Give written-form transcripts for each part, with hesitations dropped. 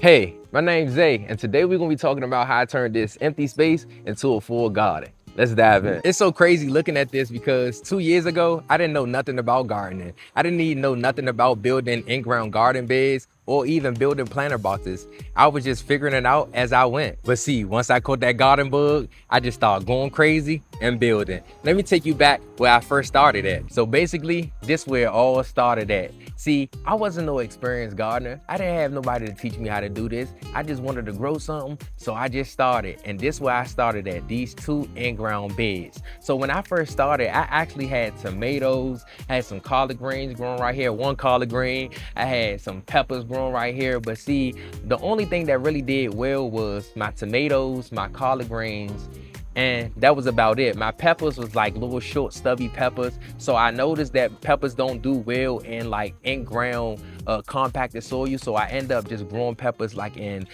Hey, my name's Zay, and today we're gonna be talking about how I turned this empty space into a full garden. Let's dive in. It's so crazy looking at this because 2 years ago, I didn't know nothing about gardening. I didn't even know nothing about building in-ground garden beds or even building planter boxes. I was just figuring it out as I went. But see, once I caught that garden bug, I just started going crazy and building. Let me take you back where I first started at. So basically, this where it all started at. See, I wasn't no experienced gardener. I didn't have nobody to teach me how to do this. I just wanted to grow something, so I just started. And this where I started at, these 2 in-ground beds. So when I first started, I actually had tomatoes, I had some collard greens growing right here, 1 collard green. I had some peppers growing right here. But see, the only thing that really did well was my tomatoes, my collard greens, and that was about it. My peppers was like little short stubby peppers, so I noticed that peppers don't do well in like in-ground compacted soil, so I end up just growing peppers like in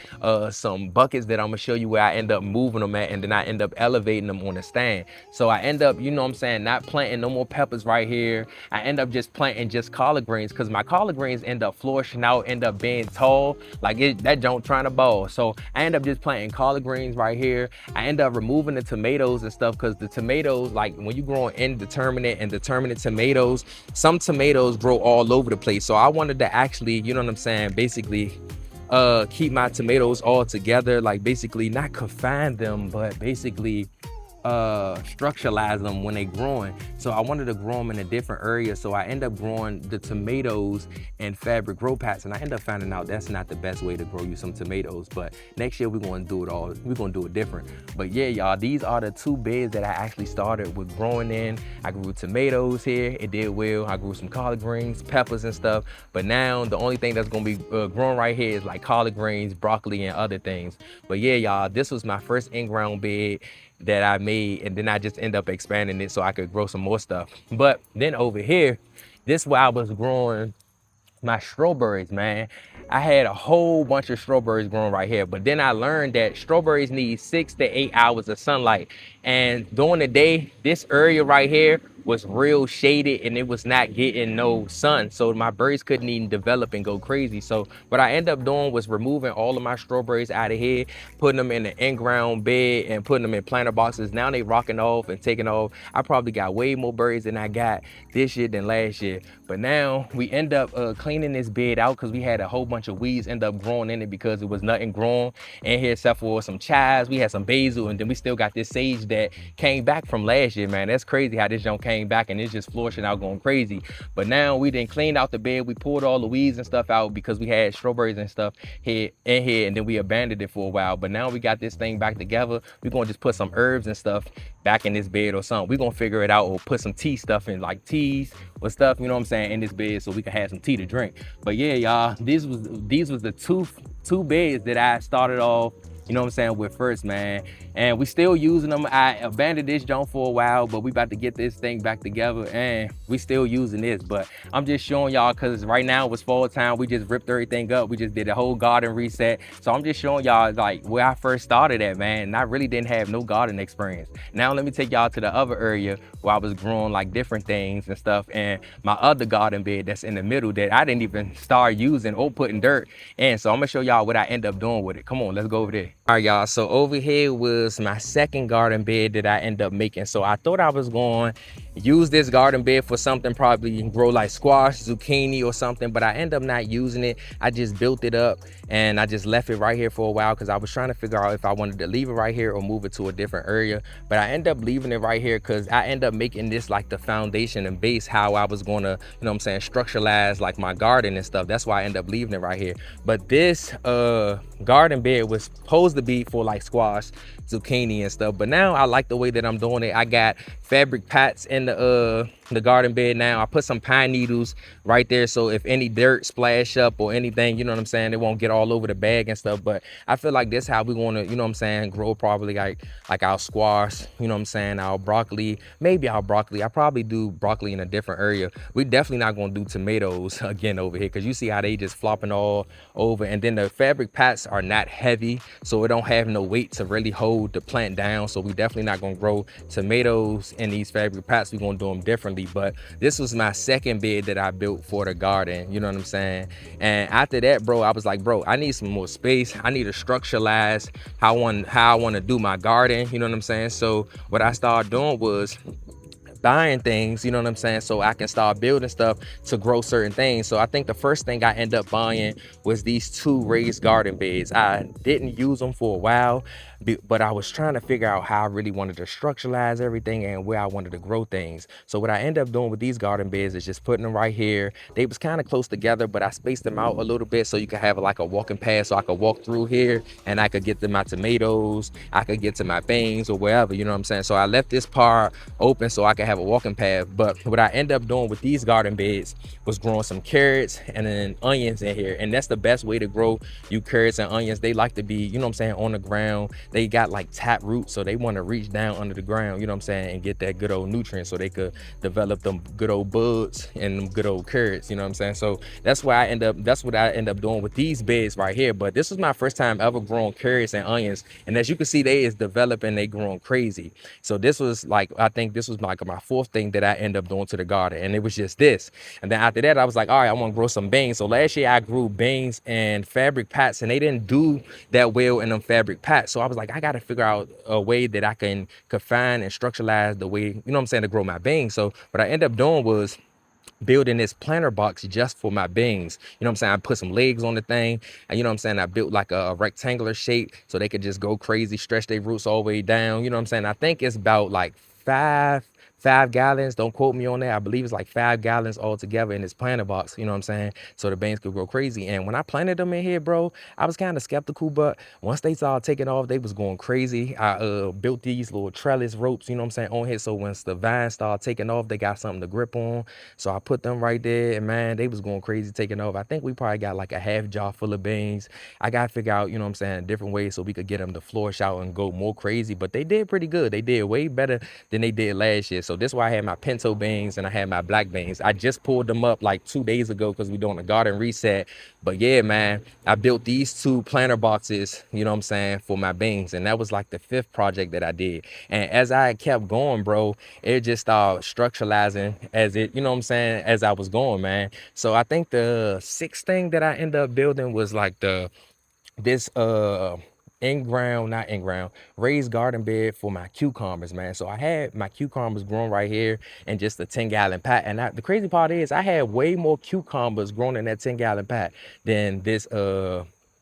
some buckets that I'm gonna show you where I end up moving them at, and then I end up elevating them on a stand. So I end up, you know what I'm saying, not planting no more peppers right here. I end up just planting just collard greens because my collard greens end up flourishing out, end up being tall, like that don't trying to ball. So I end up just planting collard greens right here. I end up removing the tomatoes and stuff because the tomatoes, like when you grow indeterminate and determinate tomatoes, some tomatoes grow all over the place. So I wanted to actually, you know what I'm saying, basically keep my tomatoes all together, like basically not confine them, but basically structuralize them when they growing. So I wanted to grow them in a different area, so I end up growing the tomatoes in fabric grow packs, and I end up finding out that's not the best way to grow you some tomatoes. But next year we're going to do it different. But yeah, y'all, these are the 2 beds that I actually started with growing in. I grew tomatoes here, it did well. I grew some collard greens, peppers and stuff, but now the only thing that's going to be growing right here is like collard greens, broccoli and other things. But yeah, y'all, this was my first in-ground bed that I made, and then I just end up expanding it so I could grow some more stuff. But then over here, this where I was growing my strawberries, man. I had a whole bunch of strawberries growing right here, but then I learned that strawberries need 6 to 8 hours of sunlight, and during the day this area right here was real shaded and it was not getting no sun, so my berries couldn't even develop and go crazy. So what I ended up doing was removing all of my strawberries out of here, putting them in the in-ground bed and putting them in planter boxes. Now they rocking off and taking off. I probably got way more berries than I got this year than last year. But now we end up cleaning this bed out because we had a whole bunch of weeds end up growing in it because it was nothing growing in here except for some chives. We had some basil, and then we still got this sage that came back from last year, man. That's crazy how this junk came back and it's just flourishing out, going crazy. But now we didn't clean out the bed. We pulled all the weeds and stuff out because we had strawberries and stuff here in here, and then we abandoned it for a while. But now we got this thing back together. We're gonna just put some herbs and stuff back in this bed or something. We're gonna figure it out, or put some tea stuff in, like teas or stuff, you know what I'm saying, in this bed so we can have some tea to drink. But yeah, y'all, these was the two beds that I started off, you know what I'm saying, with first, man. And we still using them. I abandoned this joint for a while, but we about to get this thing back together and we still using this. But I'm just showing y'all because right now it's fall time. We just ripped everything up. We just did a whole garden reset. So I'm just showing y'all like where I first started at, man. And I really didn't have no garden experience. Now let me take y'all to the other area where I was growing like different things and stuff, and my other garden bed that's in the middle that I didn't even start using or putting dirt in. So I'm gonna show y'all what I end up doing with it. Come on, let's go over there. All right, y'all, so over here was my second garden bed that I end up making. So I thought I was going to use this garden bed for something, probably grow like squash, zucchini or something, but I end up not using it. I just built it up and I just left it right here for a while because I was trying to figure out if I wanted to leave it right here or move it to a different area. But I end up leaving it right here because I end up making this like the foundation and base how I was going to, you know what I'm saying, structuralize like my garden and stuff. That's why I end up leaving it right here. But this garden bed was supposed to be for like squash, zucchini and stuff, but now I like the way that I'm doing it. I got fabric pats in the garden bed now. I put some pine needles right there, so if any dirt splash up or anything, you know what I'm saying, it won't get all over the bag and stuff. But I feel like this how we want to, you know what I'm saying, grow probably like our squash, you know what I'm saying, our broccoli, maybe our broccoli. I probably do broccoli in a different area. We definitely not gonna do tomatoes again over here because you see how they just flopping all over, and then the fabric pats are not heavy, so it don't have no weight to really hold hold the plant down. So we definitely not gonna grow tomatoes in these fabric pots. We're gonna do them differently. But this was my second bed that I built for the garden, you know what I'm saying? And after that, bro, I was like, bro, I need some more space. I need to structuralize how I want to do my garden, you know what I'm saying? So what I started doing was buying things, you know what I'm saying, so I can start building stuff to grow certain things. So I think the first thing I end up buying was these 2 raised garden beds. I didn't use them for a while, but I was trying to figure out how I really wanted to structuralize everything and where I wanted to grow things. So what I end up doing with these garden beds is just putting them right here. They was kind of close together, but I spaced them out a little bit so you can have like a walking path, so I could walk through here and I could get to my tomatoes, I could get to my beans or wherever, you know what I'm saying? So I left this part open so I could have a walking path. But what I end up doing with these garden beds was growing some carrots and then onions in here. And that's the best way to grow you carrots and onions. They like to be, you know what I'm saying, on the ground. They got like tap roots, so they want to reach down under the ground, you know what I'm saying, and get that good old nutrients so they could develop them good old buds and them good old carrots, you know what I'm saying? So that's what I end up doing with these beds right here. But this was my first time ever growing carrots and onions, and as you can see, they is developing, they growing crazy. So this was like, I think this was like my 4th thing that I end up doing to the garden, and it was just this. And then after that, I was like, all right, I want to grow some beans. So last year I grew beans and fabric pots, and they didn't do that well in them fabric pots. So I was like, I got to figure out a way that I can confine and structuralize the way, you know what I'm saying, to grow my beans. So what I ended up doing was building this planter box just for my beans. You know what I'm saying? I put some legs on the thing, and you know what I'm saying, I built like a rectangular shape so they could just go crazy, stretch their roots all the way down. You know what I'm saying? I think it's about like five gallons. Don't quote me on that. I believe it's like 5 gallons all together in this planter box, you know what I'm saying, so the beans could grow crazy. And when I planted them in here, bro, I was kind of skeptical, but once they started taking off, they was going crazy. I built these little trellis ropes, you know what I'm saying, on here, so once the vines started taking off, they got something to grip on. So I put them right there, and man, they was going crazy taking off. I think we probably got like a half jar full of beans. I got to figure out, you know what I'm saying, different ways so we could get them to flourish out and go more crazy. But they did pretty good. They did way better than they did last year. So this is why I had my pinto beans and I had my black beans. I just pulled them up like 2 days ago because we're doing a garden reset. But yeah, man, I built these 2 planter boxes, you know what I'm saying, for my beans. And that was like the 5th project that I did. And as I kept going, bro, it just started structuralizing as it, you know what I'm saying, as I was going, man. So I think the 6th thing that I ended up building was like this not in-ground, raised garden bed for my cucumbers, man. So I had my cucumbers growing right here in just a 10-gallon pot. And the crazy part is I had way more cucumbers grown in that 10-gallon pot than this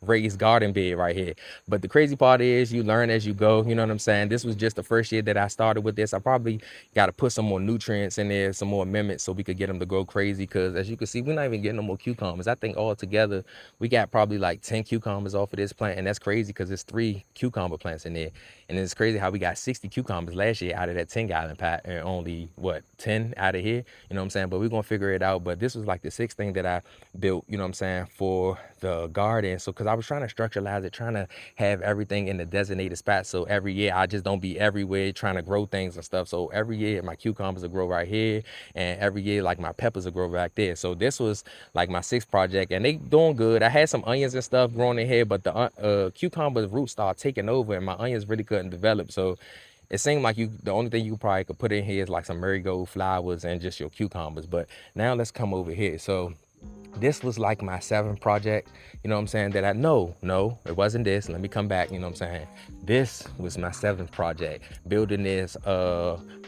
raised garden bed right here. But the crazy part is you learn as you go, you know what I'm saying? This was just the first year that I started with this. I probably got to put some more nutrients in there, some more amendments so we could get them to go crazy, because as you can see, we're not even getting no more cucumbers. I think all together we got probably like 10 cucumbers off of this plant, and that's crazy because there's 3 cucumber plants in there. And it's crazy how we got 60 cucumbers last year out of that 10-gallon pot and only, what, 10 out of here? You know what I'm saying? But we're going to figure it out. But this was like the 6th thing that I built, you know what I'm saying, for the garden. So because I was trying to structuralize it, trying to have everything in the designated spot. So every year I just don't be everywhere trying to grow things and stuff. So every year my cucumbers will grow right here, and every year like my peppers will grow back there. So this was like my 6th project, and they doing good. I had some onions and stuff growing in here, but the cucumber roots started taking over and my onions really couldn't develop. So it seemed like the only thing you probably could put in here is like some marigold flowers and just your cucumbers. But now let's come over here. So this was like my 7th project, you know what I'm saying, that I no, it wasn't this. Let me come back, you know what I'm saying. This was my 7th project, building this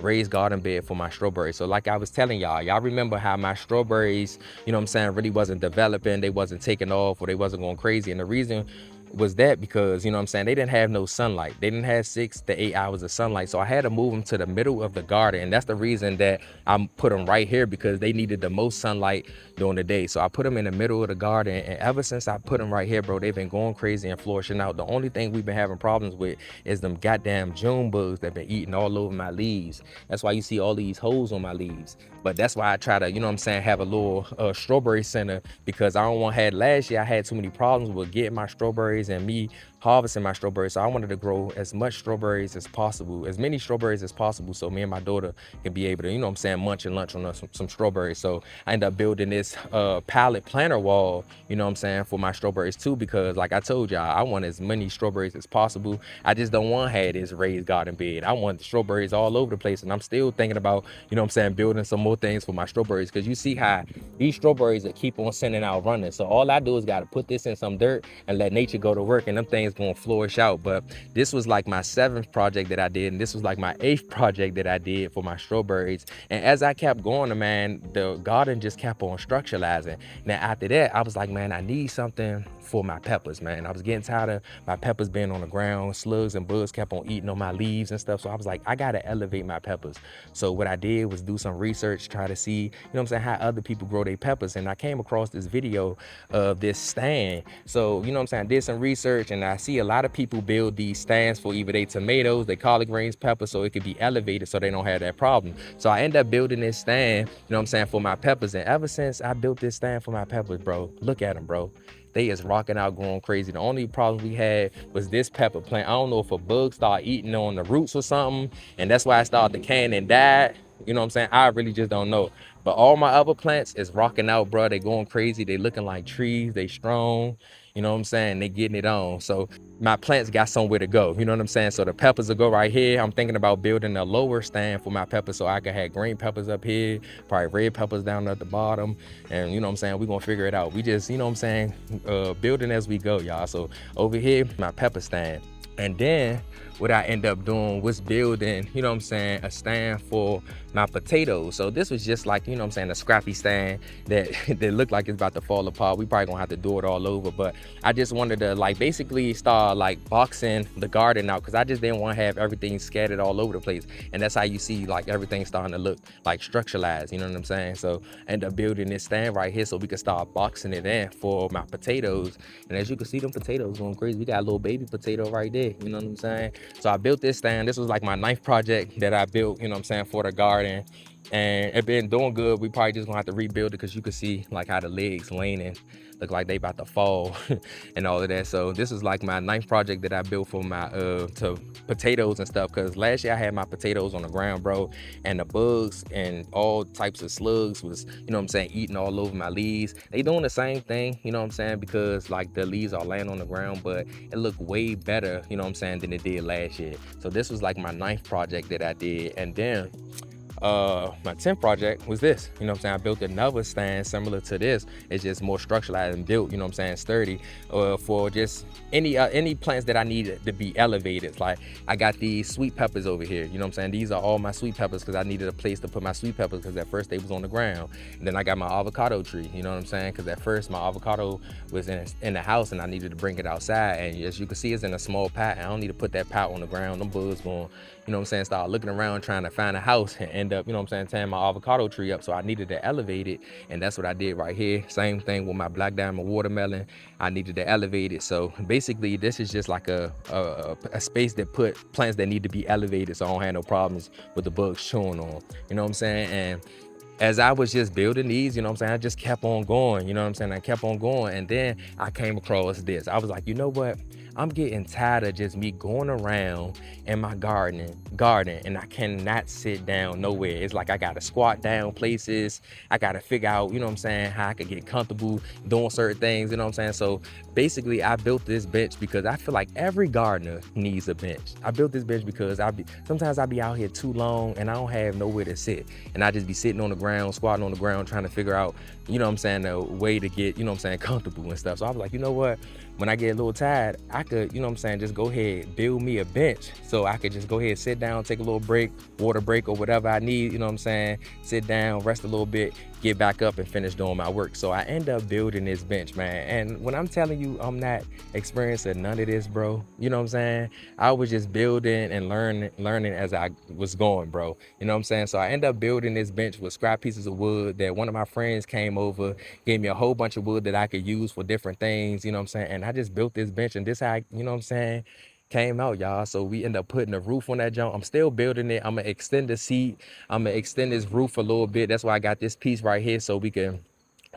raised garden bed for my strawberries. So like I was telling y'all remember how my strawberries, you know what I'm saying, really wasn't developing, they wasn't taking off, or they wasn't going crazy. And the reason was that because, you know what I'm saying, they didn't have no sunlight. They didn't have 6 to 8 hours of sunlight. So I had to move them to the middle of the garden. And that's the reason that I put them right here, because they needed the most sunlight during the day. So I put them in the middle of the garden. And ever since I put them right here, bro, they've been going crazy and flourishing out. The only thing we've been having problems with is them goddamn June bugs that been eating all over my leaves. That's why you see all these holes on my leaves. But that's why I try to, you know what I'm saying, have a little strawberry center, because I don't want to have, last year I had too many problems with getting my strawberries strawberries and me harvesting my strawberries. So I wanted to grow as much strawberries as possible, as many strawberries as possible, so me and my daughter can be able to, you know what I'm saying, munch and lunch on some strawberries. So I ended up building this pallet planter wall, you know what I'm saying, for my strawberries too, because like I told y'all, I want as many strawberries as possible. I just don't want to have this raised garden bed. I want the strawberries all over the place, and I'm still thinking about, you know what I'm saying, building some more things for my strawberries, because you see how these strawberries that keep on sending out running. So all I do is got to put this in some dirt and let nature go to work, and them things gonna flourish out. But this was like my 7th project that I did, and this was like my 8th project that I did for my strawberries. And as I kept going, man, the garden just kept on structuralizing. Now after that, I was like, man, I need something for my peppers, man. I was getting tired of my peppers being on the ground. Slugs and bugs kept on eating on my leaves and stuff. So I was like, I gotta elevate my peppers. So what I did was do some research, try to see, you know what I'm saying, how other people grow their peppers. And I came across this video of this stand. So, you know what I'm saying, I did some research, and I see a lot of people build these stands for either their tomatoes, their collard greens, peppers, so it could be elevated so they don't have that problem. So I ended up building this stand, you know what I'm saying, for my peppers. And ever since I built this stand for my peppers, bro, look at them, bro. They is rocking out, growing crazy. The only problem we had was this pepper plant. I don't know if a bug started eating on the roots or something, and that's why I started decaying and died. You know what I'm saying? I really just don't know. But all my other plants is rocking out, bro. They going crazy. They looking like trees. They strong. You know what I'm saying? They getting it on. So my plants got somewhere to go. You know what I'm saying? So the peppers will go right here. I'm thinking about building a lower stand for my peppers so I can have green peppers up here, probably red peppers down at the bottom. And you know what I'm saying? We're going to figure it out. We just, you know what I'm saying, building as we go, y'all. So over here, my pepper stand. And then what I end up doing was building, you know what I'm saying, a stand for my potatoes. So this was just like, you know what I'm saying, a scrappy stand that that looked like it's about to fall apart. We probably gonna have to do it all over, but I just wanted to like basically start like boxing the garden out, because I just didn't want to have everything scattered all over the place. And that's how you see like everything starting to look like structuralized, you know what I'm saying? So I ended up building this stand right here so we could start boxing it in for my potatoes. And as you can see, them potatoes going crazy. We got a little baby potato right there, you know what I'm saying? So I built this stand. This was like my 9th project that I built, you know what I'm saying, for the garden. And it been doing good. We probably just gonna have to rebuild it, because you can see like how the legs leaning, look like they about to fall and all of that. So this is like my 9th project that I built for my to potatoes and stuff, because last year I had my potatoes on the ground, bro, and the bugs and all types of slugs was, you know what I'm saying, eating all over my leaves. They doing the same thing, you know what I'm saying, because like the leaves are laying on the ground, but it looked way better, you know what I'm saying, than it did last year. So this was like my 9th project that I did. And then my 10th project was this, you know what I'm saying, I built another stand similar to this. It's just more structuralized and built, you know what I'm saying, sturdy, for just any plants that I needed to be elevated. Like I got these sweet peppers over here, you know what I'm saying, these are all my sweet peppers, because I needed a place to put my sweet peppers, because at first they was on the ground. And then I got my avocado tree, you know what I'm saying, because at first my avocado was in the house and I needed to bring it outside. And as you can see, it's in a small pot. I don't need to put that pot on the ground. Them bugs going, you know what I'm saying, start looking around trying to find a house and end up, you know what I'm saying, tearing my avocado tree up. So I needed to elevate it, and that's what I did right here. Same thing with my black diamond watermelon. I needed to elevate it. So basically this is just like a space that put plants that need to be elevated, so I don't have no problems with the bugs chewing on, you know what I'm saying. And as I was just building these, you know what I'm saying, I just kept on going, you know what I'm saying, I kept on going. And then I came across this. I was like, you know what, I'm getting tired of just me going around in my garden, and I cannot sit down nowhere. It's like I gotta squat down places. I gotta figure out, you know what I'm saying, how I could get comfortable doing certain things, you know what I'm saying. So basically I built this bench because I feel like every gardener needs a bench. I built this bench because sometimes I be out here too long and I don't have nowhere to sit. And I just be sitting on the ground, squatting on the ground, trying to figure out, you know what I'm saying, a way to get, you know what I'm saying, comfortable and stuff. So I was like, you know what, when I get a little tired, I could, you know what I'm saying, just go ahead, build me a bench so I could just go ahead, sit down, take a little break, water break or whatever I need, you know what I'm saying, sit down, rest a little bit, get back up and finish doing my work. So I end up building this bench, man. And when I'm telling you I'm not experiencing none of this, bro, you know what I'm saying, I was just building and learning as I was going, bro, you know what I'm saying. So I end up building this bench with scrap pieces of wood that one of my friends came over, gave me a whole bunch of wood that I could use for different things, you know what I'm saying. And I just built this bench, and this how, you know what I'm saying, came out, y'all. So we end up putting a roof on that junk. I'm still building it. I'm gonna extend the seat. I'm gonna extend this roof a little bit. That's why I got this piece right here so we can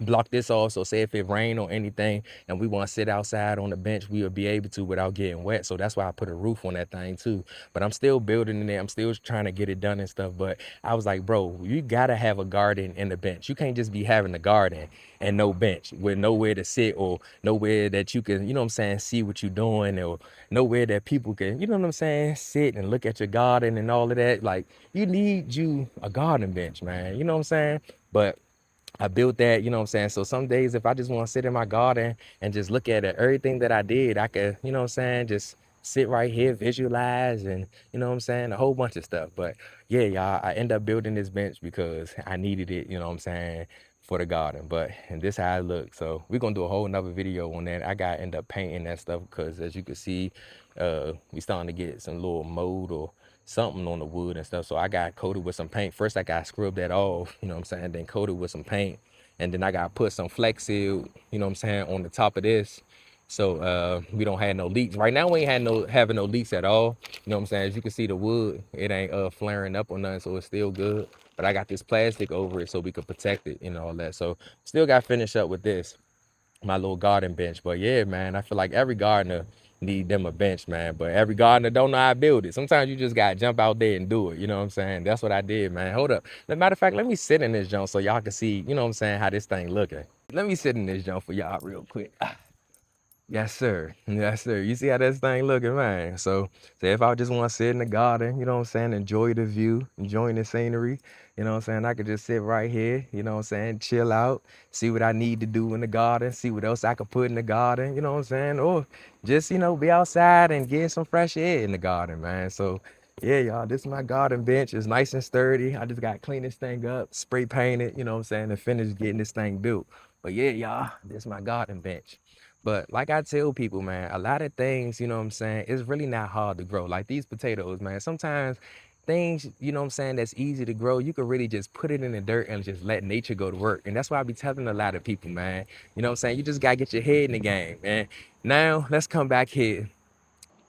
block this off, so say if it rain or anything and we want to sit outside on the bench, we would be able to without getting wet. So that's why I put a roof on that thing too. But I'm still building in it, I'm still trying to get it done and stuff. But I was like, bro, you gotta have a garden in the bench. You can't just be having a garden and no bench with nowhere to sit, or nowhere that you can, you know what I'm saying, see what you're doing, or nowhere that people can, you know what I'm saying, sit and look at your garden and all of that. Like, you need you a garden bench, man, you know what I'm saying? But I built that, you know what I'm saying? So some days if I just want to sit in my garden and just look at it, everything that I did, I could, you know what I'm saying, just sit right here, visualize, and you know what I'm saying, a whole bunch of stuff. But yeah, y'all, I end up building this bench because I needed it, you know what I'm saying, for the garden. But and this how it looks. So we're gonna do a whole nother video on that. I got to end up painting that stuff because as you can see, we starting to get some little mold or something on the wood and stuff. So I got coated with some paint. First I got scrubbed that off, you know what I'm saying, then coated with some paint. And then I got put some Flex Seal, you know what I'm saying, on the top of this. So we don't have no leaks. Right now we ain't having no leaks at all. You know what I'm saying? As you can see the wood, it ain't flaring up or nothing, so it's still good. But I got this plastic over it so we could protect it and all that. So still got to finish up with this, my little garden bench. But yeah, man, I feel like every gardener need them a bench, man. But every gardener don't know how to build it. Sometimes you just gotta jump out there and do it. You know what I'm saying? That's what I did, man. Hold up. As a matter of fact, let me sit in this junk so y'all can see, you know what I'm saying, how this thing looking. Let me sit in this junk for y'all real quick. Yes, sir. Yes, sir. You see how this thing looking, man? So, say if I just want to sit in the garden, you know what I'm saying, enjoy the view, enjoying the scenery, you know what I'm saying, I could just sit right here, you know what I'm saying, chill out, see what I need to do in the garden, see what else I could put in the garden, you know what I'm saying, or just, you know, be outside and get some fresh air in the garden, man. So, yeah, y'all, this is my garden bench. It's nice and sturdy. I just got to clean this thing up, spray paint it, you know what I'm saying, and finish getting this thing built. But yeah, y'all, this is my garden bench. But like I tell people, man, a lot of things, you know what I'm saying, it's really not hard to grow. Like these potatoes, man, sometimes things, you know what I'm saying, that's easy to grow, you can really just put it in the dirt and just let nature go to work. And that's why I be telling a lot of people, man, you know what I'm saying, you just gotta get your head in the game, man. Now, let's come back here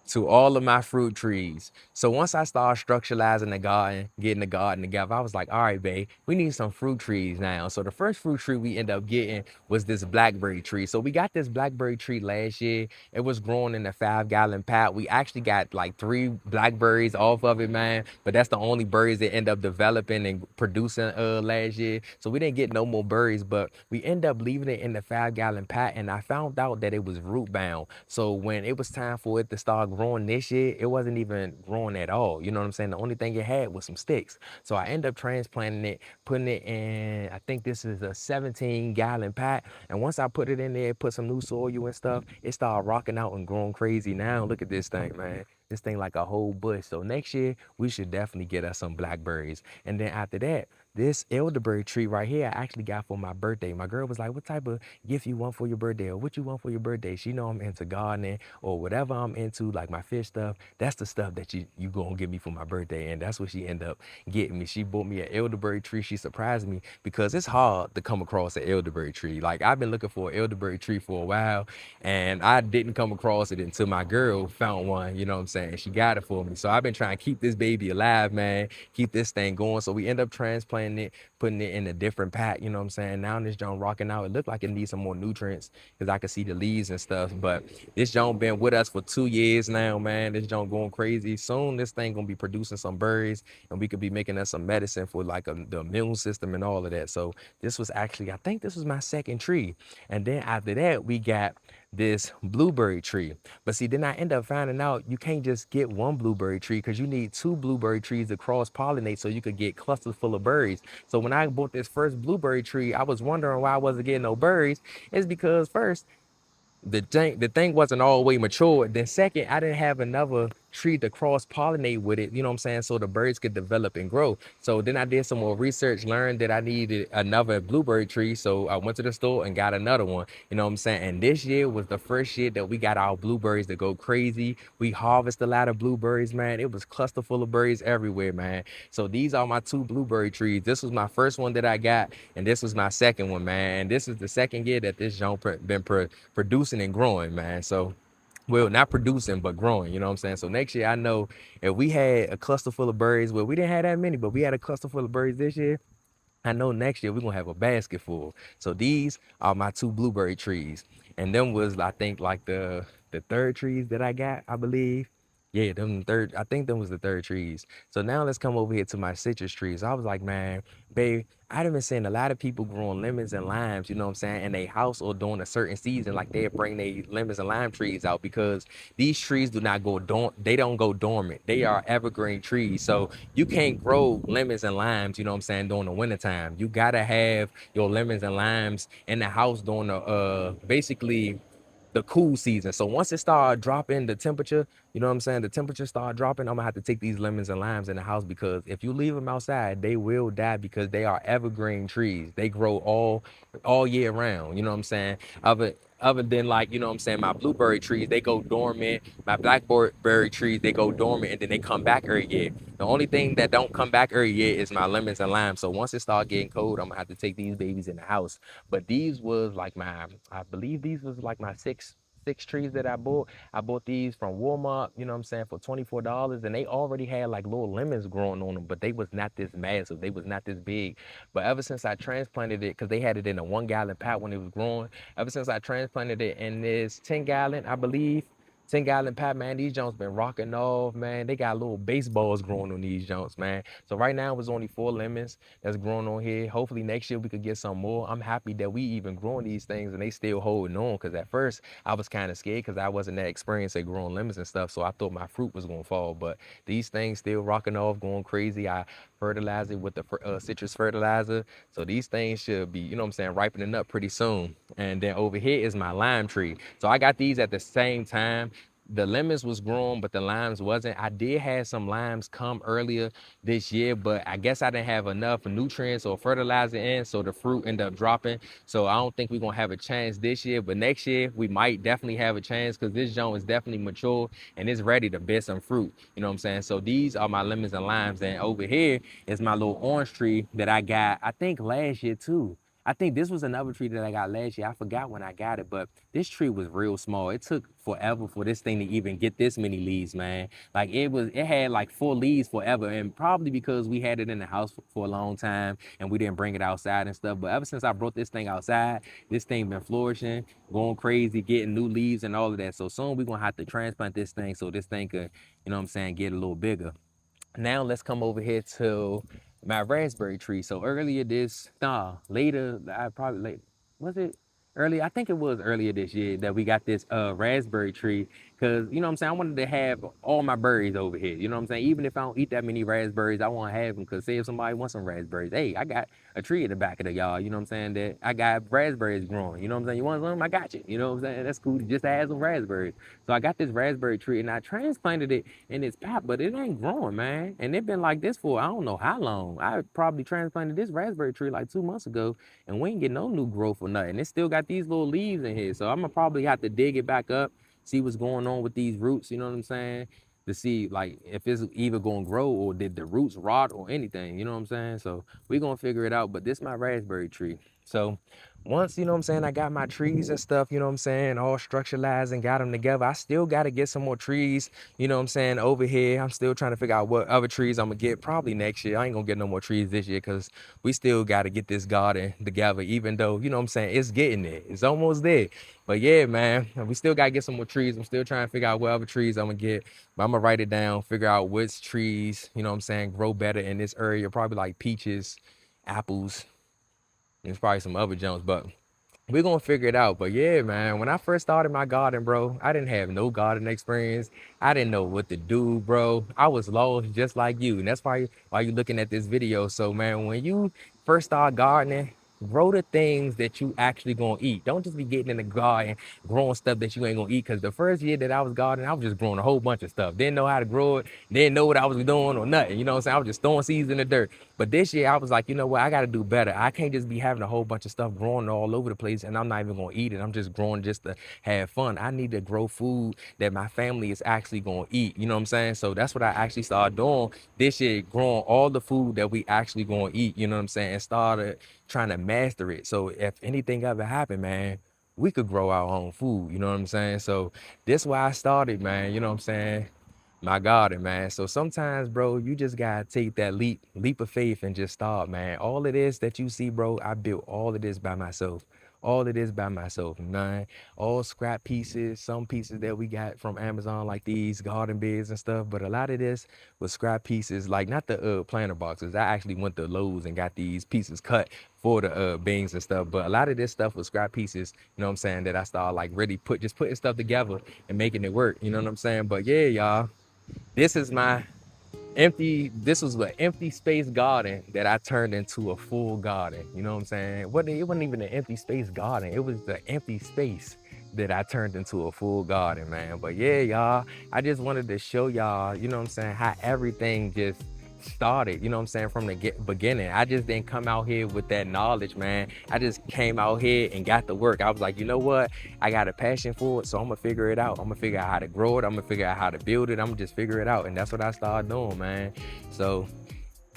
to all of my fruit trees. So once I started structuralizing the garden, getting the garden together, I was like, all right, babe, we need some fruit trees now. So the first fruit tree we ended up getting was this blackberry tree. So we got this blackberry tree last year. It was growing in a 5-gallon pot. We actually got like 3 blackberries off of it, man. But that's the only berries that end up developing and producing last year. So we didn't get no more berries, but we end up leaving it in the 5-gallon pot. And I found out that it was root bound. So when it was time for it to start growing this year, it wasn't even growing at all. You know what I'm saying? The only thing it had was some sticks. So I ended up transplanting it, putting it in, I think this is a 17-gallon pot. And once I put it in there, put some new soil and stuff, it started rocking out and growing crazy. Now look at this thing, man. This thing like a whole bush. So next year, we should definitely get us some blackberries. And then after that, this elderberry tree right here, I actually got for my birthday. My girl was like, what type of gift you want for your birthday, or what you want for your birthday? She know I'm into gardening or whatever I'm into, like my fish stuff. That's the stuff that you gonna give me for my birthday. And that's what she ended up getting me. She bought me an elderberry tree. She surprised me because it's hard to come across an elderberry tree. Like I've been looking for an elderberry tree for a while and I didn't come across it until my girl found one, you know what I'm saying? She got it for me. So I've been trying to keep this baby alive, man, keep this thing going. So we end up transplanting it, putting it in a different pack, you know what I'm saying? Now this joint rocking out. It looked like it needs some more nutrients because I can see the leaves and stuff. But this joint been with us for 2 years now, man. This joint going crazy. Soon this thing gonna be producing some berries and we could be making us some medicine for like the immune system and all of that. So this was actually, I think this was my second tree. And then after that, we got this blueberry tree. But see, then I end up finding out you can't just get one blueberry tree because you need 2 blueberry trees to cross pollinate so you could get clusters full of berries. So when I bought this first blueberry tree, I was wondering why I wasn't getting no berries. It's because first, the thing wasn't all the way matured. Then second, I didn't have another tree to cross pollinate with it, you know what I'm saying, so the birds could develop and grow. So then I did some more research, learned that I needed another blueberry tree. So I went to the store and got another one, you know what I'm saying. And this year was the first year that we got our blueberries to go crazy. We harvested a lot of blueberries, man. It was cluster full of berries everywhere, man. So these are my 2 blueberry trees. This was my first one that I got, and this was my second one, man. And this is the second year that this joint been producing and growing, man. So, well, not producing, but growing, you know what I'm saying? So next year, I know if we had a cluster full of berries, well, we didn't have that many, but we had a cluster full of berries this year, I know next year we're gonna have a basket full. So these are my two blueberry trees. And them was I think like the third trees that I got, I believe. Yeah, them third, I think them was the third trees. So now let's come over here to my citrus trees. I was like, man, babe, I've been seeing a lot of people growing lemons and limes, you know what I'm saying, in their house or during a certain season, like they bring their lemons and lime trees out because these trees do not go they don't go dormant. They are evergreen trees. So you can't grow lemons and limes, you know what I'm saying, during the wintertime. You gotta have your lemons and limes in the house during the basically the cool season. So once it start dropping the temperature, you know what I'm saying, the temperature start dropping, I'm gonna have to take these lemons and limes in the house because if you leave them outside, they will die because they are evergreen trees. They grow all year round, you know what I'm saying? Other than like, you know what I'm saying, my blueberry trees, they go dormant. My blackberry trees, they go dormant and then they come back every year. The only thing that don't come back every year is my lemons and limes. So once it start getting cold, I'm gonna have to take these babies in the house. But these was like I believe these was like my six trees that I bought. I bought these from Walmart, you know what I'm saying, for $24. And they already had like little lemons growing on them, but they was not this massive. They was not this big. But ever since I transplanted it, because they had it in a 1 gallon pot when it was growing, ever since I transplanted it in this 10 gallon, I believe, 10 gallon pot, man, these joints been rocking off, man. They got little baseballs growing on these joints, man. So right now it's only 4 lemons that's growing on here. Hopefully next year we could get some more. I'm happy that we even growing these things and they still holding on. Cause at first I was kind of scared because I wasn't that experienced at growing lemons and stuff. So I thought my fruit was gonna fall. But these things still rocking off, going crazy. I fertilize it with the citrus fertilizer. So these things should be, you know what I'm saying, ripening up pretty soon. And then over here is my lime tree. So I got these at the same time. The lemons was growing, but the limes wasn't. I did have some limes come earlier this year, but I guess I didn't have enough nutrients or fertilizer in, so the fruit ended up dropping. So I don't think we're gonna have a chance this year, but next year we might definitely have a chance because this joint is definitely mature and it's ready to bear some fruit. You know what I'm saying? So these are my lemons and limes, and over here is my little orange tree that I got, I think last year too. I think this was another tree that I got last year. I forgot when I got it, but this tree was real small. It took forever for this thing to even get this many leaves, man. Like it had like 4 leaves forever, and probably because we had it in the house for a long time and we didn't bring it outside and stuff. But ever since I brought this thing outside, this thing been flourishing, going crazy, getting new leaves and all of that. So soon we're gonna have to transplant this thing so this thing could, you know what I'm saying, get a little bigger. Now let's come over here to my raspberry tree. So earlier later, I probably late, was it earlier? I think it was earlier this year that we got this raspberry tree. Cause you know what I'm saying, I wanted to have all my berries over here. You know what I'm saying? Even if I don't eat that many raspberries, I want to have them. Cause say if somebody wants some raspberries, hey, I got a tree in the back of the yard. You know what I'm saying? That I got raspberries growing. You know what I'm saying? You want some? I got you. You know what I'm saying? That's cool. Just to have some raspberries. So I got this raspberry tree and I transplanted it in its pot, but it ain't growing, man. And it been like this for I don't know how long. I probably transplanted this raspberry tree like 2 months ago, and we ain't get no new growth or nothing. It still got these little leaves in here, so I'm gonna probably have to dig it back up, see what's going on with these roots. You know what I'm saying? To see like if it's either gonna grow or did the roots rot or anything. You know what I'm saying? So we gonna figure it out. But this is my raspberry tree. So once, you know what I'm saying, I got my trees and stuff, you know what I'm saying, all structuralized and got them together. I still got to get some more trees, you know what I'm saying, over here. I'm still trying to figure out what other trees I'm going to get probably next year. I ain't going to get no more trees this year because we still got to get this garden together, even though, you know what I'm saying, it's getting there. It's almost there. But yeah, man, we still got to get some more trees. I'm still trying to figure out what other trees I'm going to get. But I'm going to write it down, figure out which trees, you know what I'm saying, grow better in this area. Probably like peaches, apples, there's probably some other jumps, but we're gonna figure it out. But yeah, man, when I first started my garden, bro, I didn't have no garden experience. I didn't know what to do, bro. I was lost just like you. And that's why you looking at this video. So man, when you first start gardening, grow the things that you actually gonna eat. Don't just be getting in the garden growing stuff that you ain't gonna eat. Cause the first year that I was gardening, I was just growing a whole bunch of stuff. Didn't know how to grow it, didn't know what I was doing or nothing. You know what I'm saying? I was just throwing seeds in the dirt. But this year I was like, you know what? I got to do better. I can't just be having a whole bunch of stuff growing all over the place and I'm not even going to eat it. I'm just growing just to have fun. I need to grow food that my family is actually going to eat. You know what I'm saying? So that's what I actually started doing this year, growing all the food that we actually going to eat. You know what I'm saying? And started trying to master it. So if anything ever happened, man, we could grow our own food. You know what I'm saying? So this is why I started, man. You know what I'm saying? My God, man. So sometimes, bro, you just gotta take that leap of faith and just start, man. All of this that you see, bro, I built all of this by myself. All of this by myself, man. All scrap pieces, some pieces that we got from Amazon, like these garden beds and stuff. But a lot of this was scrap pieces, like not the planter boxes. I actually went to Lowe's and got these pieces cut for the beans and stuff. But a lot of this stuff was scrap pieces, you know what I'm saying, that I started like really putting stuff together and making it work. You know what I'm saying? But yeah, y'all. This is my this was an empty space garden that I turned into a full garden. You know what I'm saying? It wasn't even an empty space garden. It was the empty space that I turned into a full garden, man. But yeah, y'all, I just wanted to show y'all, you know what I'm saying, how everything just started, you know what I'm saying, from the beginning. I just didn't come out here with that knowledge, man. I just came out here and got to work. I was like, you know what? I got a passion for it, so I'm gonna figure it out. I'm gonna figure out how to grow it. I'm gonna figure out how to build it. I'm gonna just figure it out. And that's what I started doing, man. So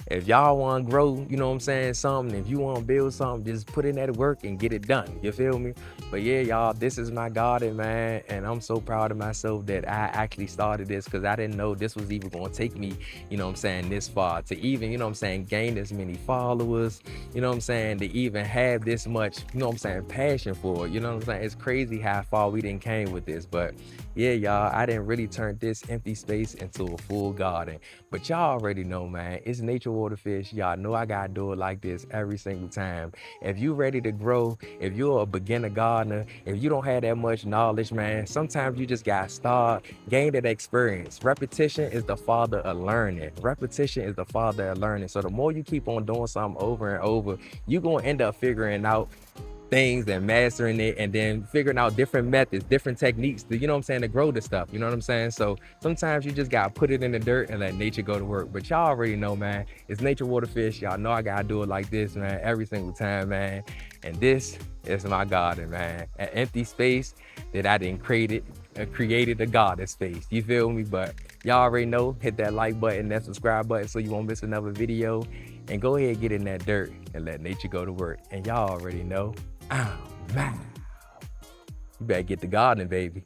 if y'all want to grow, you know what I'm saying, something, if you want to build something, just put in that work and get it done. You feel me? But yeah, y'all, this is my garden, man. And I'm so proud of myself that I actually started this, because I didn't know this was even going to take me, you know what I'm saying, this far to even, you know what I'm saying, gain this many followers, you know what I'm saying, to even have this much, you know what I'm saying, passion for it. You know what I'm saying? It's crazy how far we didn't came with this. But yeah, y'all, I didn't really turn this empty space into a full garden. But y'all already know, man, it's Nature Waterfish. Y'all know I gotta do it like this every single time. If you ready to grow, if you're a beginner gardener, if you don't have that much knowledge, man, sometimes you just gotta start, gain that experience. Repetition is the father of learning. Repetition is the father of learning. So the more you keep on doing something over and over, you're gonna end up figuring out things and mastering it, and then figuring out different methods, different techniques to, you know what I'm saying, to grow the stuff. You know what I'm saying? So sometimes you just gotta put it in the dirt and let nature go to work. But y'all already know, man, it's Nature Waterfish. Y'all know I gotta do it like this, man, every single time, man. And this is my garden, man. An empty space that I didn't created a garden space. You feel me? But y'all already know, hit that like button, that subscribe button, so you won't miss another video. And go ahead and get in that dirt and let nature go to work. And y'all already know, oh man, you better get the gardening, baby.